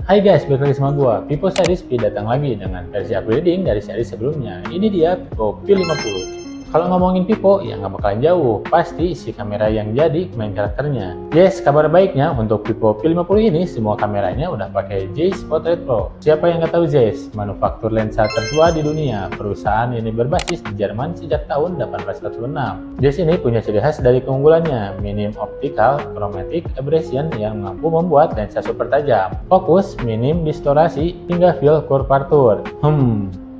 Hai guys, balik lagi sama gua, Vivo Series P datang lagi dengan versi upgrading dari seri sebelumnya. Ini dia Vivo P50. Kalau ngomongin Vivo, ya nggak bakalan jauh, pasti si kamera yang jadi main karakternya. Yes, kabar baiknya untuk Vivo P50 ini semua kameranya udah pakai Zeiss Portrait Pro. Siapa yang nggak tahu Zeiss? Manufaktur lensa tertua di dunia. Perusahaan ini berbasis di Jerman sejak tahun 1846. Zeiss ini punya ciri khas dari keunggulannya, minim optical chromatic aberration yang mampu membuat lensa super tajam, fokus, minim distorsi, hingga field curvature.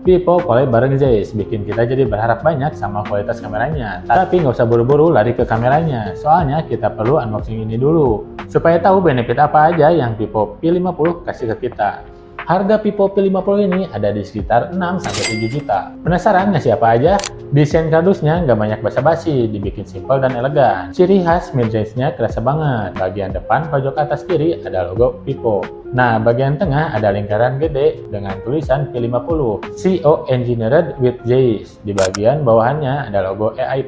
Vivo collab bareng Zeiss bikin kita jadi berharap banyak sama kualitas kameranya. Tapi nggak usah buru-buru lari ke kameranya, soalnya kita perlu unboxing ini dulu supaya tahu benefit apa aja yang Vivo P50 kasih ke kita. Harga Vivo P50 ini ada di sekitar 6-7 juta. Penasaran ngasih apa aja? Desain kardusnya nggak banyak basa-basi, dibikin simpel dan elegan. Ciri khas mid-range-nya kerasa banget. Bagian depan pojok atas kiri ada logo Vivo. Nah, bagian tengah ada lingkaran gede dengan tulisan P50, CO Engineered with Zeiss. Di bagian bawahnya ada logo AI+.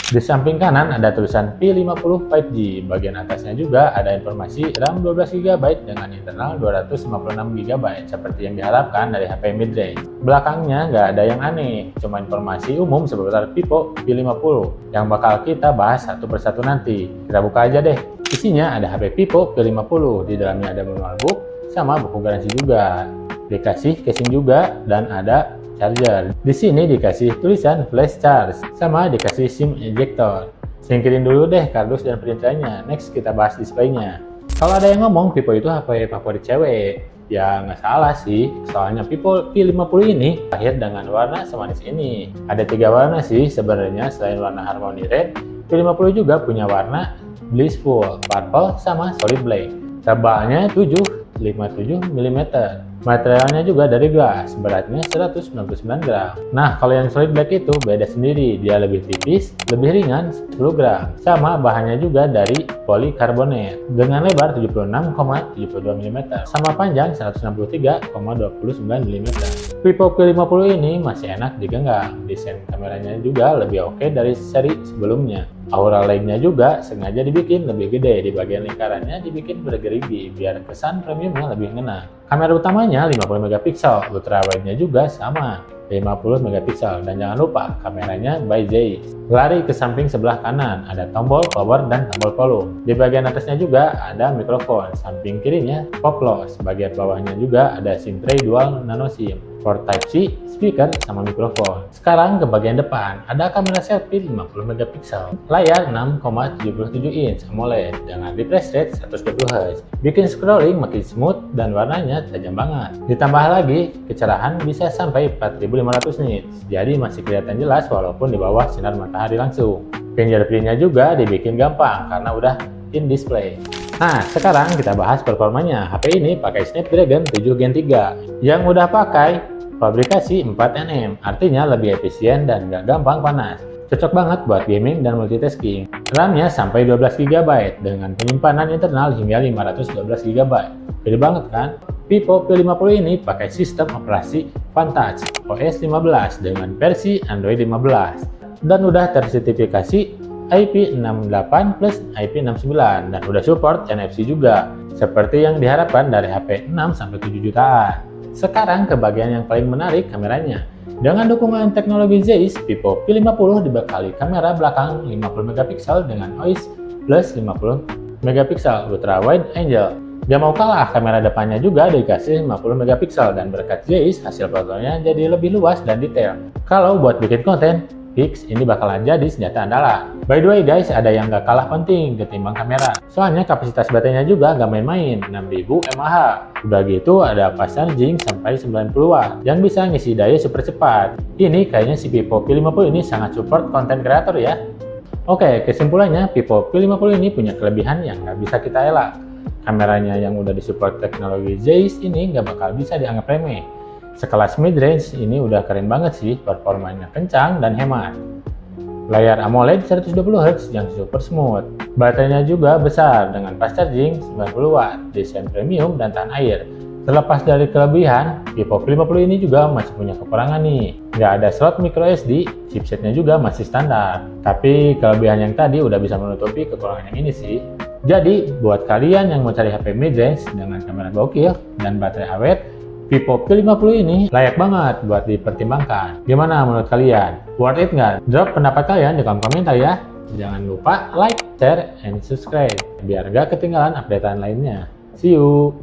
Di samping kanan ada tulisan P50 5G. Bagian atasnya juga ada informasi RAM 12GB dengan internal 256GB seperti yang diharapkan dari HP mid-range. Belakangnya nggak ada yang aneh, cuma informasi umum seputar Vivo P50 yang bakal kita bahas satu persatu nanti. Kita buka aja deh. Isinya ada HP Vivo P50, di dalamnya ada manual book sama buku garansi juga. Dikasih casing juga dan ada charger. Di sini dikasih tulisan flash charge sama dikasih SIM ejector. Singkirin dulu deh kardus dan perintilannya. Next kita bahas displaynya. Kalau ada yang ngomong Vivo itu HP favorit cewek, ya nggak salah sih. Soalnya Vivo P50 ini lahir dengan warna semanis ini. Ada 3 warna sih sebenarnya selain warna Harmony Red. P50 juga punya warna Blissful, Purple, sama Solid Black. Tebalnya 757 mm. Materialnya juga dari glass, beratnya 199 gram. Nah, kalau yang Solid Black itu beda sendiri, dia lebih tipis, lebih ringan 10 gram. Sama bahannya juga dari polikarbonat dengan lebar 76,72 mm sama panjang 163,29 mm. Vivo P50 ini masih enak digenggam. Desain kameranya juga lebih oke dari seri sebelumnya. Aura light-nya juga sengaja dibikin lebih gede, di bagian lingkarannya dibikin bergerigi biar kesan premiumnya lebih ngena. Kamera utamanya 50 megapiksel, ultra wide-nya juga sama 50 megapiksel, dan jangan lupa kameranya by Zeiss. Lari ke samping sebelah kanan ada tombol power dan tombol volume. Di bagian atasnya juga ada mikrofon, samping kirinya pop loss, bagian bawahnya juga ada SIM tray dual nano SIM, port Type-C, speaker, sama mikrofon. Sekarang ke bagian depan ada kamera selfie 50 megapiksel, layar 6,77 inch AMOLED dengan refresh rate 120Hz, bikin scrolling makin smooth dan warnanya tajam banget. Ditambah lagi kecerahan bisa sampai 4500 nits, jadi masih kelihatan jelas walaupun di bawah sinar matahari langsung. Fingerprint-nya juga dibikin gampang karena udah in display. Nah, sekarang kita bahas performanya. HP ini pakai Snapdragon 7 Gen 3 yang udah pakai fabrikasi 4nm, artinya lebih efisien dan nggak gampang panas. Cocok banget buat gaming dan multitasking. RAM-nya sampai 12GB dengan penyimpanan internal hingga 512GB. Gede banget kan? Vivo P50 ini pakai sistem operasi Vantage OS 15 dengan versi Android 15 dan udah tersertifikasi IP68 plus IP69 dan udah support NFC juga, seperti yang diharapkan dari HP 6-7 jutaan. Sekarang ke bagian yang paling menarik, kameranya. Dengan dukungan teknologi Zeiss, Vivo P50 dibekali kamera belakang 50 megapiksel dengan OIS plus 50 megapiksel ultra wide angle. Gak mau kalah, kamera depannya juga dikasih 50 megapiksel dan berkat Zeiss hasil fotonya jadi lebih luas dan detail. Kalau buat bikin konten, fix ini bakalan jadi senjata andalan. By the way guys, ada yang gak kalah penting ketimbang kamera. Soalnya kapasitas baterainya juga gak main-main, 6000 mAh. Udah gitu ada fast charging sampai 90 watt yang bisa ngisi daya super cepat. Ini kayaknya si Vivo P50 ini sangat support konten kreator ya. Oke, kesimpulannya Vivo P50 ini punya kelebihan yang gak bisa kita elak. Kameranya yang udah disupport teknologi Zeiss ini gak bakal bisa dianggap remeh. Sekelas mid-range ini udah keren banget sih, performanya kencang dan hemat. Layar AMOLED 120Hz yang super smooth. Baterainya juga besar dengan fast charging 90 watt, desain premium dan tahan air. Terlepas dari kelebihan, Vivo P50 ini juga masih punya kekurangan nih. Nggak ada slot microSD, chipsetnya juga masih standar. Tapi kelebihan yang tadi udah bisa menutupi kekurangan yang ini sih. Jadi, buat kalian yang mau cari HP mid-range dengan kamera gokil dan baterai awet, Vivo P50 ini layak banget buat dipertimbangkan. Gimana menurut kalian? Worth it nggak? Drop pendapat kalian di kolom komentar ya. Jangan lupa like, share, and subscribe biar nggak ketinggalan updatean lainnya. See you!